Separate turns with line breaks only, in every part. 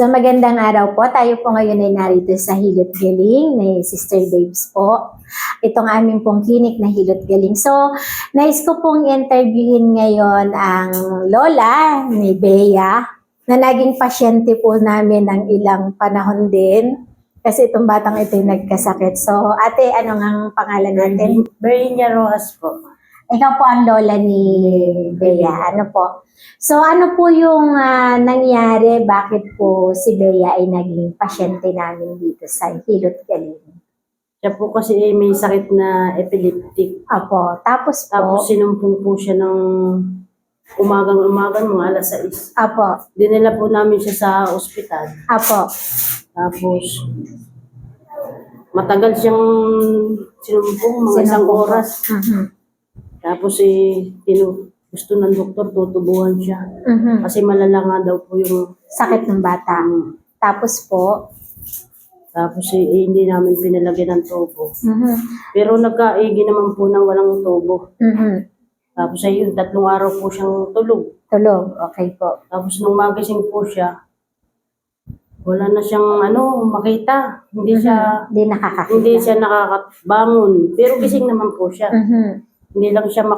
So magandang araw po. Tayo po ngayon ay narito sa Hilot Galing ni Sister Babes po. Itong aming pong clinic na Hilot Galing. So, nais ko pong interviewin ngayon ang lola ni Bea na naging pasyente po namin ng ilang panahon din. Kasi itong batang ito yung nagkasakit. So, ate, ano ang pangalan natin?
Berlinia Rojas po.
Ikaw po ang lola ni Bea. Ano po? So, ano po yung nangyari? Bakit po si Bea ay naging pasyente namin dito sa Hilot Galing?
Siya po kasi may sakit na epileptic.
Apo. Tapos po?
Tapos sinumpong po siya ng umagang-umagan, mga alas 6.
Apo.
Dinala po namin siya sa ospital.
Apo.
Tapos, matagal siyang sinumpong, mga isang oras. Tapos gusto ng doktor, tutubuhan siya. Kasi malala nga daw po yung
sakit ng bata. Tapos po?
Tapos hindi namin pinalagyan ng tubo. Pero nagkaigi naman po ng walang tubo. Tapos ayun, 3 araw po siyang tulog.
Tulog, okay po.
Tapos nung magising po siya, wala na siyang makita. Hindi
Hindi nakakakita.
Hindi siya nakakabangon. Pero gising naman po siya. Hindi lang siya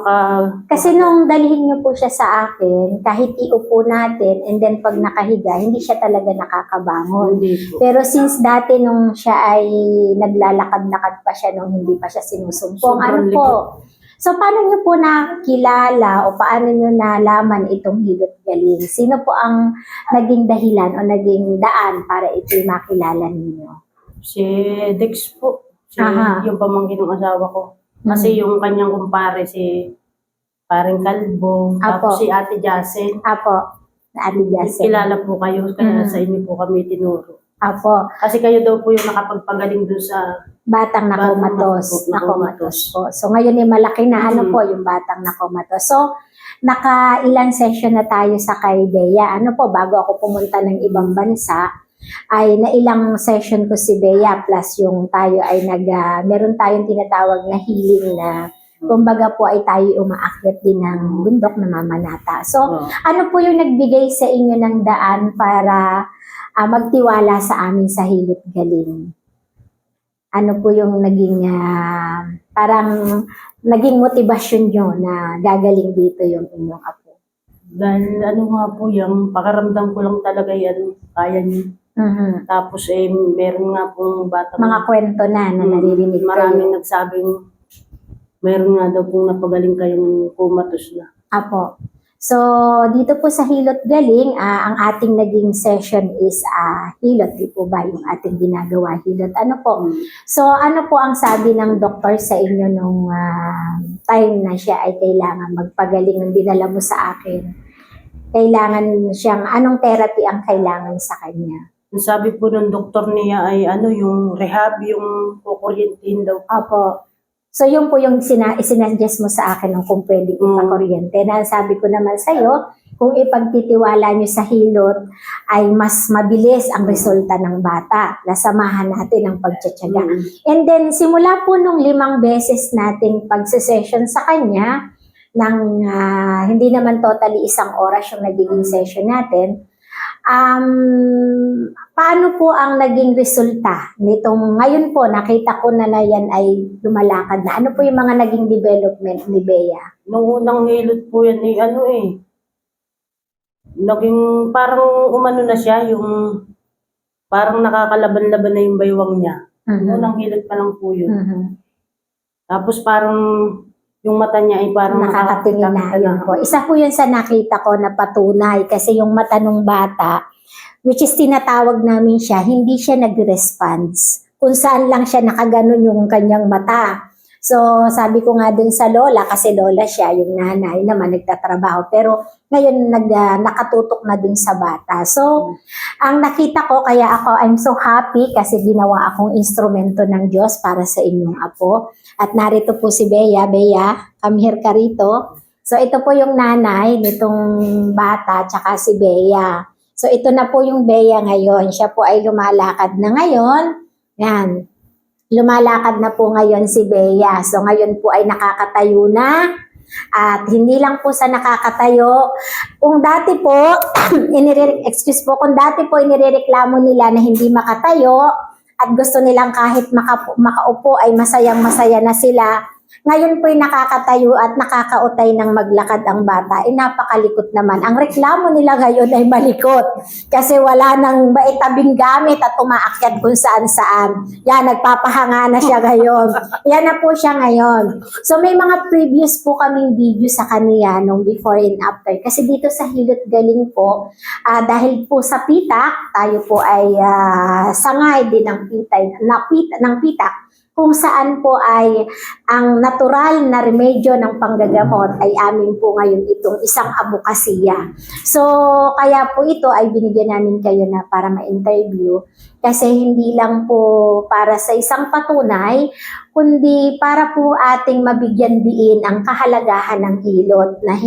Kasi nung dalhin niyo po siya sa akin, kahit iupo natin, and then pag nakahiga, hindi siya talaga nakakabangon.
Hindi po.
Pero since dati nung siya ay naglalakad-lakad pa siya nung hindi pa siya sinusumpong,
Sobrang
ano po? So paano niyo po nakilala o paano niyo nalaman itong Hilot Galing? Sino po ang naging dahilan o naging daan para ito'y makilala ninyo?
Si Dex po. Yung pamangkin ng asawa ko. Kasi yung kanyang kumpare, si Paring Kalbo, tapos si Ate Jacen.
Apo, Ate Jacen.
Kilala po kayo, kaya sa inyo po kami tinuro.
Apo.
Kasi kayo daw po yung nakapagpagaling doon sa
batang nakomatos. Nakomatos po. So ngayon ay malaki na po yung batang nakomatos. So naka-ilang session na tayo sa kay Bea. Ano po, bago ako pumunta ng ibang bansa, ay nailang session ko si Bea plus yung tayo ay meron tayong tinatawag na healing na kumbaga po ay tayo umaakyat din ng bundok na Mamanata. So ano po yung nagbigay sa inyo ng daan para magtiwala sa amin sa Hilot Galing? Ano po yung naging parang naging motibasyon nyo na gagaling dito yung inyong apo?
Dahil nga po yung pakaramdam ko lang talaga yan, kaya niyo. Tapos meron nga pong bata.
Mga kwento na naririnig kayo.
Maraming nagsabing meron nga daw pong napagaling kayong kumatos na.
Apo. So, dito po sa Hilot Galing, ang ating naging session is hilot. Di po ba yung ating ginagawa hilot? Ano po? So, ano po ang sabi ng doktor sa inyo nung time na siya ay kailangan magpagaling nung dinala mo sa akin? Kailangan siyang, anong therapy ang kailangan sa kanya?
Sabi po ng doktor niya ay yung rehab, yung kukuryentin daw.
Apo. So yun po yung sinasuggest mo sa akin kung pwede ipakuryente. Na sabi ko naman sa'yo, kung ipagtitiwala nyo sa hilot, ay mas mabilis ang resulta ng bata. Nasamahan natin ang pagtsatsaga. And then simula po nung 5 beses nating pagsesession sa kanya, hindi naman totally 1 oras yung nagiging session natin, paano po ang naging resulta nitong ngayon po nakita ko na yan ay lumalakad na? Ano po yung mga naging development ni Bea?
Nung unang hilot po yan naging parang umano na siya, yung parang nakakalaban-laban na yung baywang niya. Unang hilot pa lang po yun. Tapos parang yung mata niya ay parang
nakakatingin na. Yun po. Isa po yun sa nakita ko na patunay kasi yung mata ng bata, which is tinatawag namin siya, hindi siya nag-response. Kung saan lang siya nakaganon yung kanyang mata. So sabi ko nga dun sa lola, kasi lola siya, yung nanay naman nagtatrabaho. Pero ngayon nakatutok na dun sa bata. So ang nakita ko, kaya ako I'm so happy kasi ginawa akong instrumento ng Diyos para sa inyong apo. At narito po si Bea. Bea, come here ka rito. So ito po yung nanay nitong bata, tsaka si Bea. So ito na po yung Bea ngayon. Siya po ay lumalakad na ngayon. Yan. Lumalakad na po ngayon si Bea. So ngayon po ay nakakatayo na. At hindi lang po sa nakakatayo. Kung dati po, kung dati po inireklamo nila na hindi makatayo at gusto nilang kahit makaupo ay masayang-masaya na sila, ngayon po'y nakakatayo at nakakautay ng maglakad ang bata, napakalikot naman. Ang reklamo nila ngayon ay malikot kasi wala nang maitabing gamit at umaakyat kung saan-saan. Yan, nagpapahanga na siya ngayon. Yan na po siya ngayon. So may mga previous po kaming video sa kanya nung before and after. Kasi dito sa Hilot Galing po, dahil po sa pitak, tayo po ay sangay din ng pitak, kung saan po ay ang natural na remedyo ng panggagamot ay amin po ngayon itong isang abukasiya. So, kaya po ito ay binigyan namin kayo na para ma-interview kasi hindi lang po para sa isang patunay, kundi para po ating mabigyan diin ang kahalagahan ng hilot na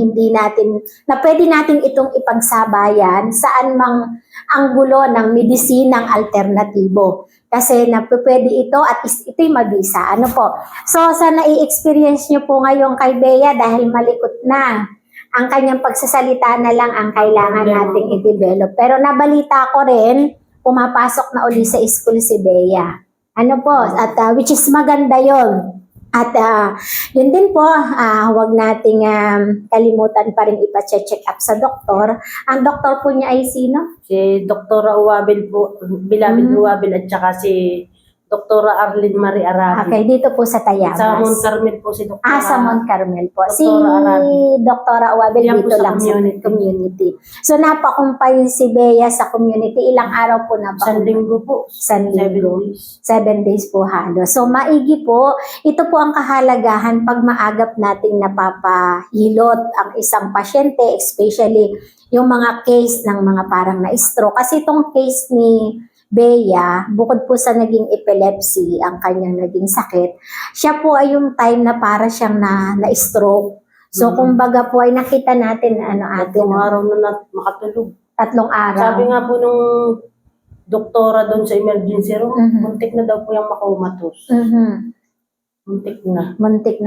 pwede natin itong ipagsabayan saan mang anggulo ng medisinang alternatibo. Kasi pwede ito at ito'y mabisa. Ano po? So, sa nai-experience nyo po ngayon kay Bea dahil malikot na, ang kanyang pagsasalita na lang ang kailangan nating i-develop. Pero nabalita ko rin, pumapasok na uli sa school si Bea. Ano po? At which is maganda yon. At yun din po, huwag nating kalimutan pa rin ipa-check up sa doktor. Ang doktor po niya ay sino?
Si Dr. Uwabil po, Bilabid Uwabil at saka si Dr. Arlene Marie Arabi.
Okay, dito po sa Tayabas.
Sa Mount Carmel po si Dr.
Sa Mount Carmel po. Si
Dr. Arabi.
Dr. Uwabil
Yan po
dito
sa
lang
community.
sa community. So napakumpay si Bea sa community. Ilang araw po
Isang linggo po.
Isang
7
linggo.
days.
7 days po halos. So maigi po, ito po ang kahalagahan pag maagap nating napapahilot ang isang pasyente, especially yung mga case ng mga parang na-stroke. Kasi itong case ni Bea, bukod po sa naging epilepsy, ang kanyang naging sakit, siya po ay yung time na para siyang na-stroke. So kumbaga po ay nakita natin
Tatlong araw na makatulog.
3 araw.
Sabi nga po nung doktora doon sa emergency room, muntik na daw po yung makumatos. Muntik na.
Muntik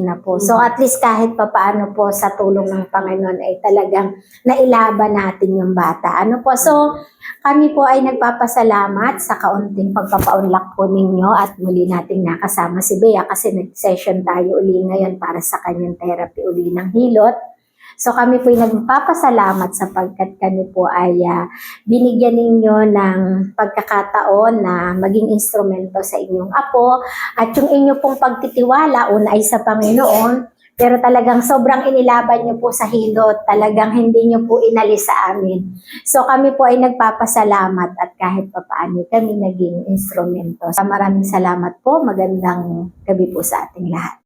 na po. So at least kahit papaano po sa tulong ng Panginoon ay talagang nailaban natin yung bata. Ano po? So kami po ay nagpapasalamat sa kaunting pagpapaunlak po ninyo at muli nating nakasama si Bea kasi nag-session tayo uli ngayon para sa kanyang therapy uli ng hilot. So kami po ay nagpapasalamat sapagkat kami po ay binigyan ninyo ng pagkakataon na maging instrumento sa inyong apo at yung inyo pong pagtitiwala una ay sa Panginoon pero talagang sobrang inilaban nyo po sa hilot, talagang hindi nyo po inalis sa amin. So kami po ay nagpapasalamat at kahit papaano kami naging instrumento. Maraming salamat po, magandang gabi po sa ating lahat.